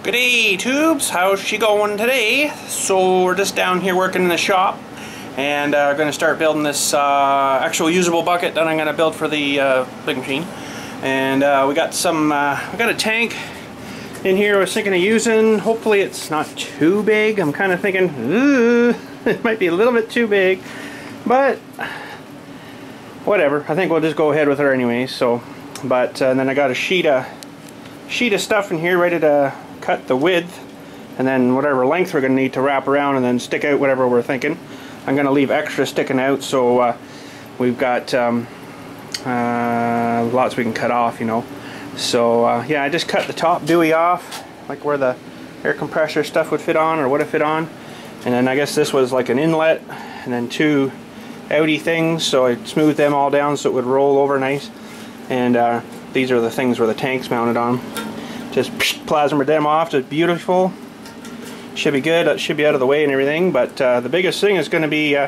G'day tubes, how's she going today? So we're just down here working in the shop and going to start building this actual usable bucket that I'm going to build for the big machine. And we got a tank in here I was thinking of using. Hopefully it's not too big. I'm kind of thinking it might be a little bit too big, but whatever. I think we'll just go ahead with her anyway. So, but then I got a sheet of stuff in here ready to cut the width and then whatever length we're going to need to wrap around and then stick out whatever we're thinking. I'm going to leave extra sticking out, so we've got lots we can cut off, you know. So yeah, I just cut the top dewey off, like where the air compressor stuff would fit on or would have fit on, and then I guess this was like an inlet and then two outie things, so I smoothed them all down so it would roll over nice. And these are the things where the tank's mounted on. Just plasma them off, just beautiful. Should be good, that should be out of the way and everything, but the biggest thing is going to be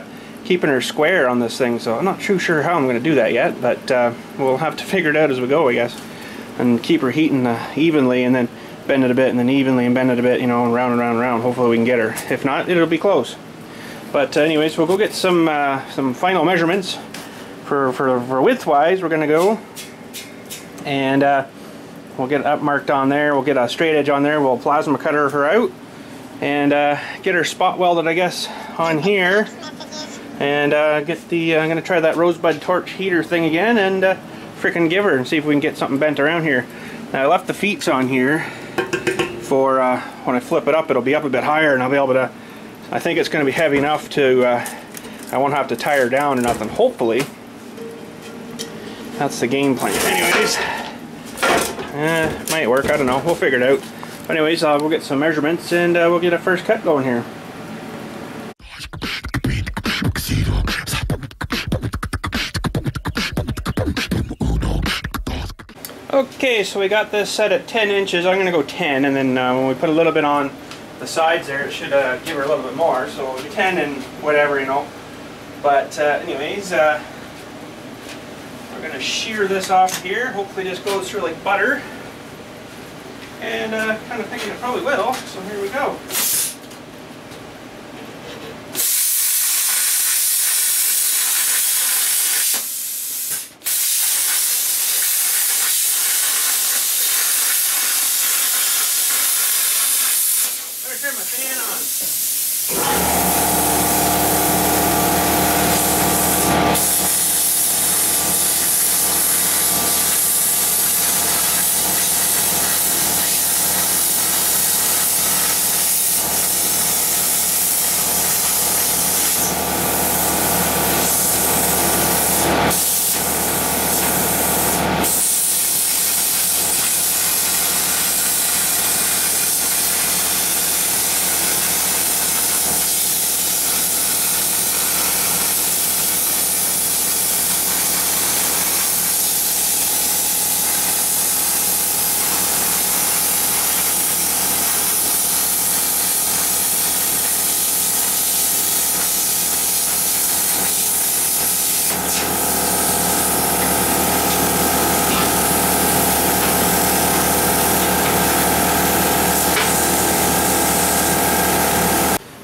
keeping her square on this thing, so I'm not too sure how I'm going to do that yet, but we'll have to figure it out as we go, I guess. And keep her heating evenly and then bend it a bit and then evenly and bend it a bit, you know, and round and round and round. Hopefully we can get her. If not, it'll be close. But anyways, we'll go get some final measurements for width-wise. We're going to go and we'll get it up marked on there. We'll get a straight edge on there. We'll plasma cutter her out and get her spot welded, I guess, on here. And get the I'm gonna try that rosebud torch heater thing again and frickin' give her and see if we can get something bent around here. Now I left the feet on here for when I flip it up, it'll be up a bit higher and I'll be able to. I think it's going to be heavy enough to I won't have to tie her down or nothing. Hopefully, that's the game plan. Anyways. Might work, I don't know, we'll figure it out. But anyways, we'll get some measurements and we'll get a first cut going here. Okay, so we got this set at 10 inches. I'm going to go 10, and then when we put a little bit on the sides there, it should give her a little bit more. So 10 and whatever, you know. But anyways, we're going to shear this off here. Hopefully this goes through like butter. And kind of thinking it probably will, so here we go. Better turn my fan on.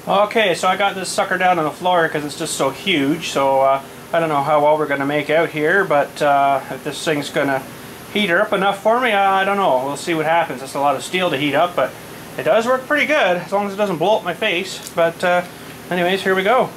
Okay, so I got this sucker down on the floor because it's just so huge, so I don't know how well we're going to make out here, but if this thing's going to heat her up enough for me, I don't know. We'll see what happens. It's a lot of steel to heat up, but it does work pretty good, as long as it doesn't blow up my face. But anyways, here we go.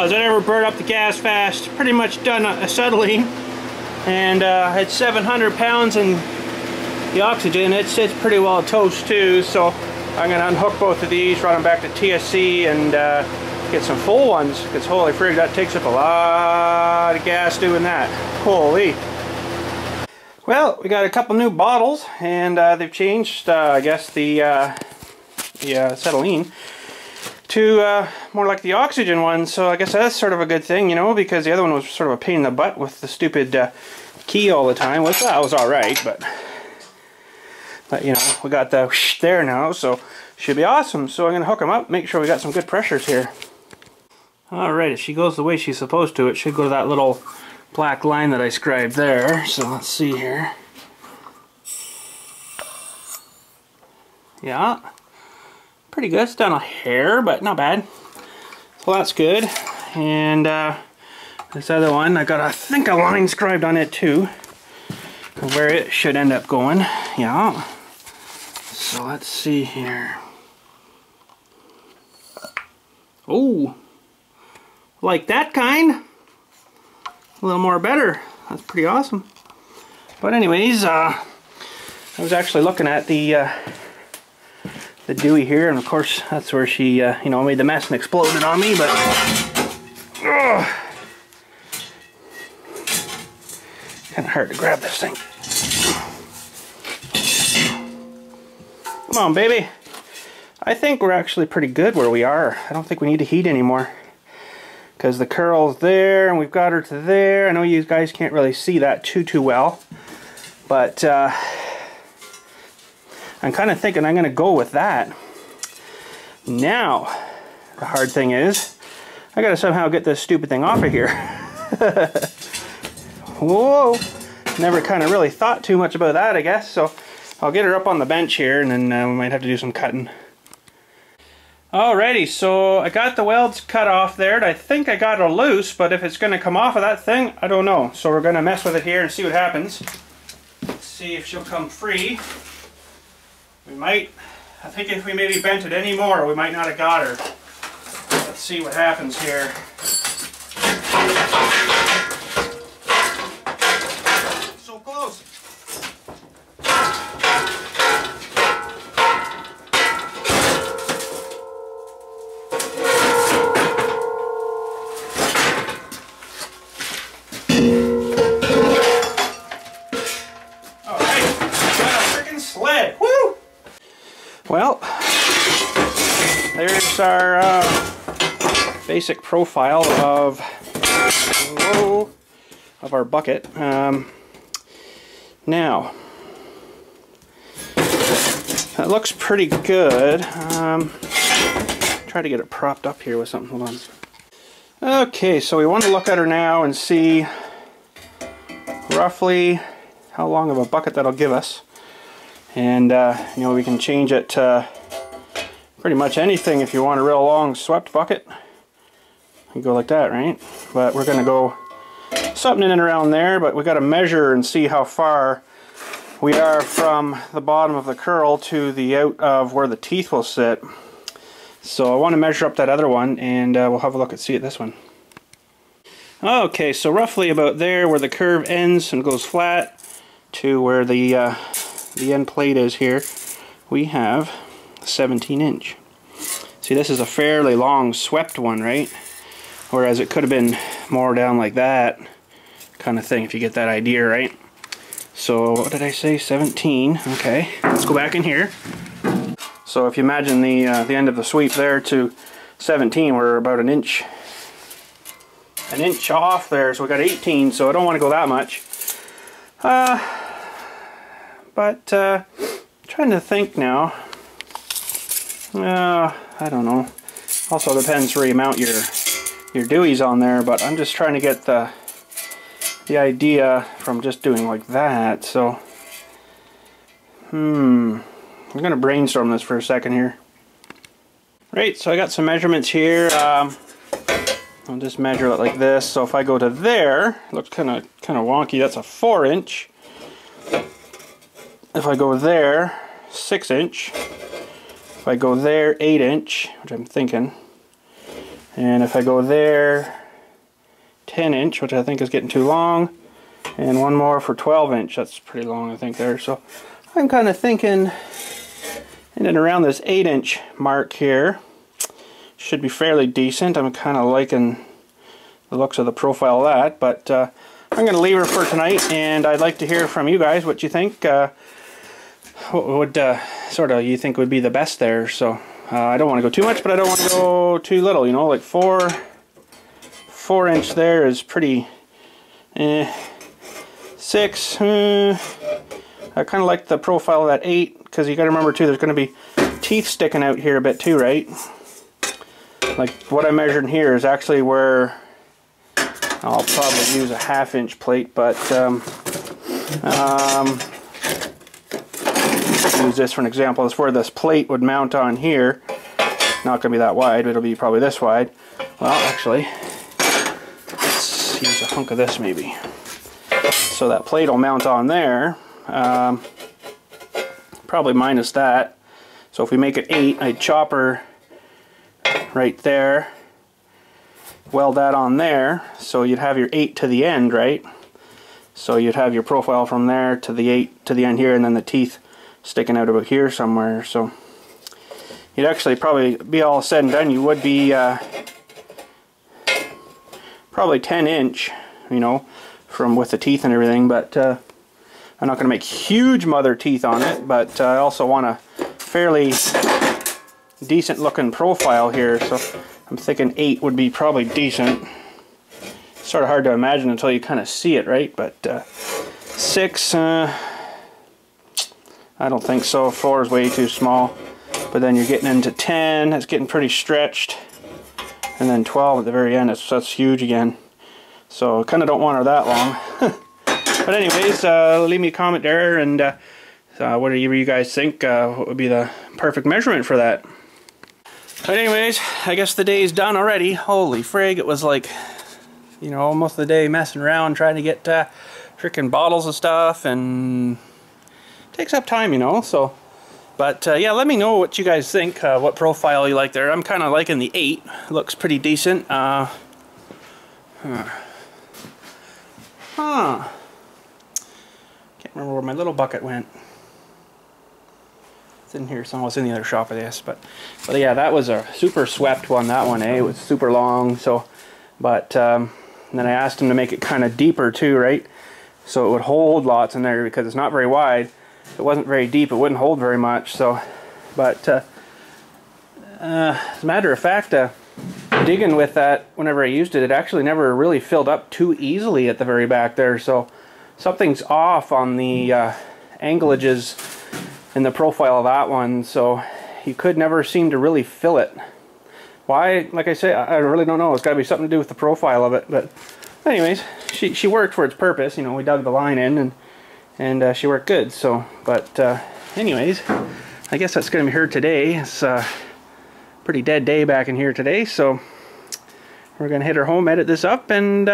does it ever burn up the gas fast. Pretty much done acetylene, and it's 700 pounds in the oxygen. It sits pretty well toast too, so I'm going to unhook both of these, run them back to TSC, and get some full ones, because holy frig, that takes up a lot of gas doing that. Holy. Well, we got a couple new bottles, and they've changed, I guess, the acetylene to more like the oxygen one, so I guess that's sort of a good thing, you know, because the other one was sort of a pain in the butt with the stupid key all the time, which that was alright, but you know, we got the whoosh there now, so should be awesome. So I'm going to hook them up, make sure we got some good pressures here. Alright, if she goes the way she's supposed to, it should go to that little black line that I scribed there. So let's see here. Yeah, pretty good. It's done a hair, but not bad. So that's good. And this other one, I got, I think, a line scribed on it too, where it should end up going. Yeah. So let's see here. Oh, like that kind? A little more better. That's pretty awesome. But anyways, I was actually looking at the Dewey here, and of course that's where she, you know, made the mess and exploded on me. But kind of hard to grab this thing. Come on, baby. I think we're actually pretty good where we are. I don't think we need to heat anymore, because the curl's there and we've got her to there. I know you guys can't really see that too well, but I'm kind of thinking I'm going to go with that. Now, the hard thing is, I got to somehow get this stupid thing off of here. Whoa! Never kind of really thought too much about that, I guess. So I'll get her up on the bench here, and then we might have to do some cutting. Alrighty, so I got the welds cut off there. I think I got her loose, but if it's going to come off of that thing, I don't know. So we're going to mess with it here and see what happens. Let's see if she'll come free. We might, I think if we maybe bent it any more, we might not have got her. Let's see what happens here. So close. Well, there's our basic profile of our bucket. Now, that looks pretty good. Try to get it propped up here with something. Hold on. Okay, so we want to look at her now and see roughly how long of a bucket that'll give us. And you know, we can change it to pretty much anything. If you want a real long swept bucket, you go like that, right? But we're going to go something in and around there, but we got to measure and see how far we are from the bottom of the curl to the out of where the teeth will sit. So I want to measure up that other one, and we'll have a look and see at this one. Okay, so roughly about there where the curve ends and goes flat to where the end plate is here, we have 17 inch. See, this is a fairly long swept one, right? Whereas it could have been more down like that kind of thing, if you get that idea, right? So what did I say? 17. Okay, let's go back in here. So if you imagine the end of the sweep there to 17, we're about an inch off there. So we got 18. So I don't want to go that much. But trying to think now. I don't know. Also depends where you mount your deweys on there, but I'm just trying to get the idea from just doing like that. So I'm gonna brainstorm this for a second here. Right, so I got some measurements here. I'll just measure it like this. So if I go to there, it looks kind of wonky. That's a 4 inch. If I go there, 6 inch. If I go there, 8 inch, which I'm thinking. And if I go there, 10-inch, which I think is getting too long, and one more for 12-inch. That's pretty long, I think, there. So I'm kind of thinking in and around this 8-inch mark here should be fairly decent. I'm kind of liking the looks of the profile of that, but I'm going to leave her for tonight, and I'd like to hear from you guys what you think. What would sort of you think would be the best there? So I don't want to go too much, but I don't want to go too little. You know, like 4-inch there is pretty. 6. I kind of like the profile of that 8, because you got to remember too, there's going to be teeth sticking out here a bit too, right? Like what I measured in here is actually where I'll probably use a 1/2-inch plate, but use this for an example. It's where this plate would mount on here. Not going to be that wide, it'll be probably this wide. Well, actually, let's use a hunk of this maybe. So that plate will mount on there, probably minus that. So if we make it 8, I'd chop her right there, weld that on there, so you'd have your 8 to the end, right? So you'd have your profile from there to the 8 to the end here, and then the teeth sticking out about here somewhere. So you'd actually probably be all said and done, you would be probably 10-inch, you know, from with the teeth and everything. But I'm not going to make huge mother teeth on it, but I also want a fairly decent looking profile here, so I'm thinking 8 would be probably decent. It's sort of hard to imagine until you kind of see it, right? But 6, I don't think so. 4 is way too small. But then you're getting into 10, that's getting pretty stretched. And then 12 at the very end, that's huge again. So I kind of don't want her that long. But anyways, leave me a comment there, and whatever you guys think, what would be the perfect measurement for that. But anyways, I guess the day's done already. Holy frig, it was like, you know, most of the day messing around trying to get freaking bottles of stuff, and takes up time, you know. So, but yeah, let me know what you guys think, what profile you like there. I'm kind of liking the 8. Looks pretty decent. Can't remember where my little bucket went. It's in here somewhere. It's in the other shop, I guess. But yeah, that was a super swept one. That one, eh? It was super long. So, but then I asked him to make it kind of deeper too, right? So it would hold lots in there, because it's not very wide. It wasn't very deep. It wouldn't hold very much. So, but as a matter of fact, digging with that, whenever I used it, it actually never really filled up too easily at the very back there. So something's off on the anglages in the profile of that one, so you could never seem to really fill it. Why? Like I say, I really don't know. It's got to be something to do with the profile of it. But anyways, she worked for its purpose. You know, we dug the line in, and she worked good. So, but anyways, I guess that's going to be her today. It's a pretty dead day back in here today, so we're going to hit her home, edit this up, and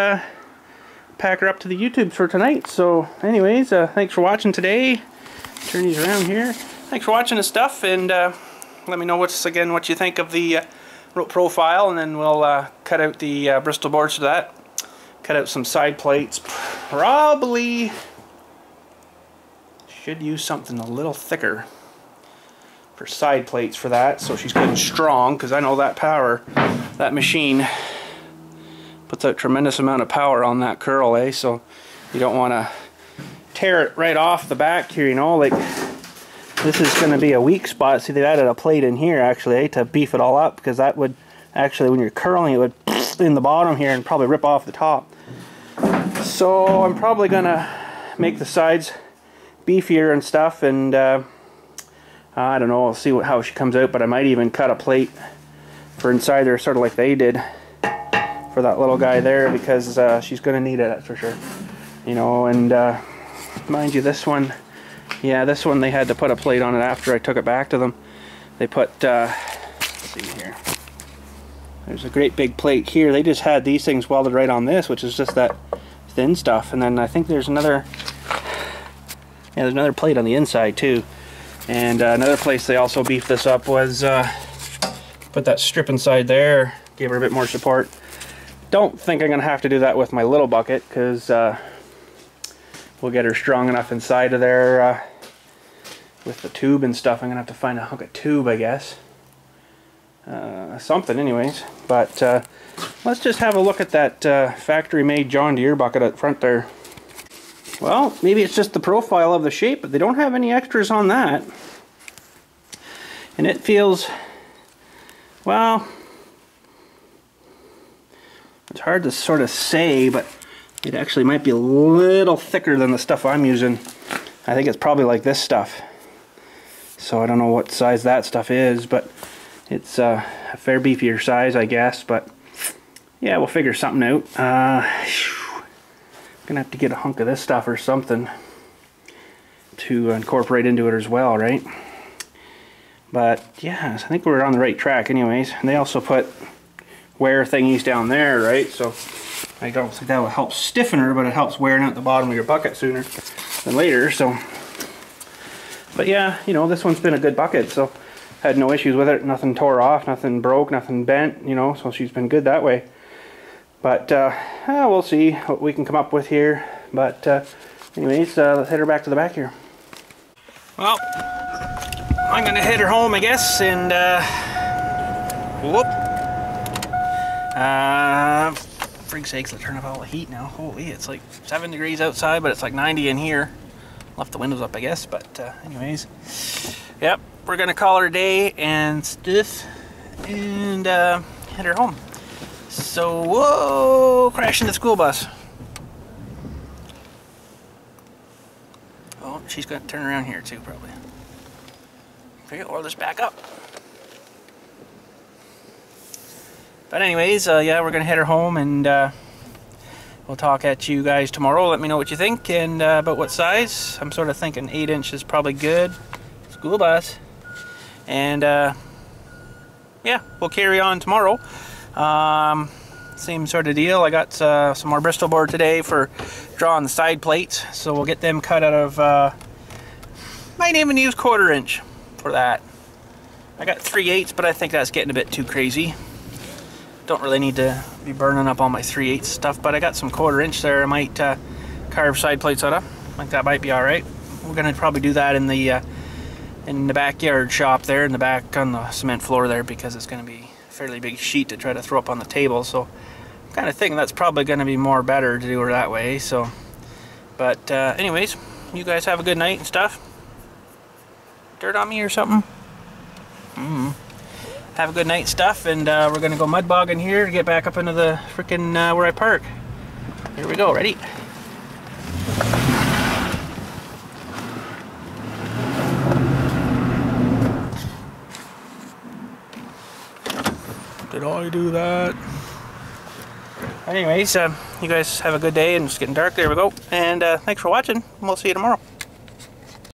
pack her up to the YouTube for tonight. So anyways, thanks for watching today. Turn these around here. Thanks for watching this stuff, and let me know what you think of the rope profile, and then we'll cut out the Bristol boards for that. Cut out some side plates. Probably should use something a little thicker for side plates for that, so she's good and strong, because I know that power, that machine puts out tremendous amount of power on that curl, eh? So you don't want to tear it right off the back here, you know. Like, this is going to be a weak spot. See, they've added a plate in here actually, eh, to beef it all up, because that would actually, when you're curling, it would in the bottom here and probably rip off the top. So I'm probably going to make the sides beefier and stuff, and I don't know, I'll see how she comes out, but I might even cut a plate for inside there, sort of like they did for that little guy there, because she's going to need it, that's for sure. You know, and mind you, this one, yeah, this one they had to put a plate on it after I took it back to them. They put, let's see here, there's a great big plate here. They just had these things welded right on this, which is just that thin stuff. And then I think there's another, yeah, there's another plate on the inside too. And another place they also beefed this up was put that strip inside there, gave her a bit more support. don't think I'm gonna have to do that with my little bucket, because we'll get her strong enough inside of there with the tube and stuff. I'm gonna have to find a hunk of tube, I guess. Something anyways. But let's just have a look at that factory-made John Deere bucket up front there. Well, maybe it's just the profile of the shape, but they don't have any extras on that. And it feels, well, it's hard to sort of say, but it actually might be a little thicker than the stuff I'm using. I think it's probably like this stuff. So I don't know what size that stuff is, but it's a fair beefier size, I guess. But yeah, we'll figure something out. Gonna have to get a hunk of this stuff or something to incorporate into it as well, right? But yeah, I think we're on the right track anyways. And they also put wear thingies down there, right? So I don't think that will help stiffen her, but it helps wearing out the bottom of your bucket sooner than later. So, but yeah, you know, this one's been a good bucket, so had no issues with it. Nothing tore off, nothing broke, nothing bent, you know, so she's been good that way. But we'll see what we can come up with here. But anyways, let's head her back to the back here. Well, I'm gonna head her home, I guess, and whoop. Frig sakes, let's turn up all the heat now. Holy, it's like 7 degrees outside, but it's like 90 in here. Left the windows up, I guess, but anyways. Yep, we're gonna call her a day and stuff, and head her home. So, whoa, crashing the school bus. Oh, she's going to turn around here too, probably. Okay, or let's back up. But anyways, yeah, we're going to head her home, and we'll talk at you guys tomorrow. Let me know what you think and about what size. I'm sort of thinking 8 inch is probably good. School bus. And yeah, we'll carry on tomorrow. Same sort of deal. I got some more Bristol board today for drawing the side plates, so we'll get them cut out of might even use 1/4 inch for that. I got 3/8, but I think that's getting a bit too crazy. Don't really need to be burning up all my 3/8 stuff, but I got some 1/4 inch there I might carve side plates out of. I think that might be alright. We're gonna probably do that in the backyard shop there, in the back on the cement floor there, because it's gonna be a fairly big sheet to try to throw up on the table. So I'm kind of thinking that's probably gonna be more better to do her that way. So, but anyways, you guys have a good night and stuff. Dirt on me or something? Have a good night and stuff, and we're gonna go mud bogging here to get back up into the freaking where I park. Here we go. Ready? Did I do that? Anyways, you guys have a good day, and it's getting dark. There we go. And thanks for watching. We'll see you tomorrow.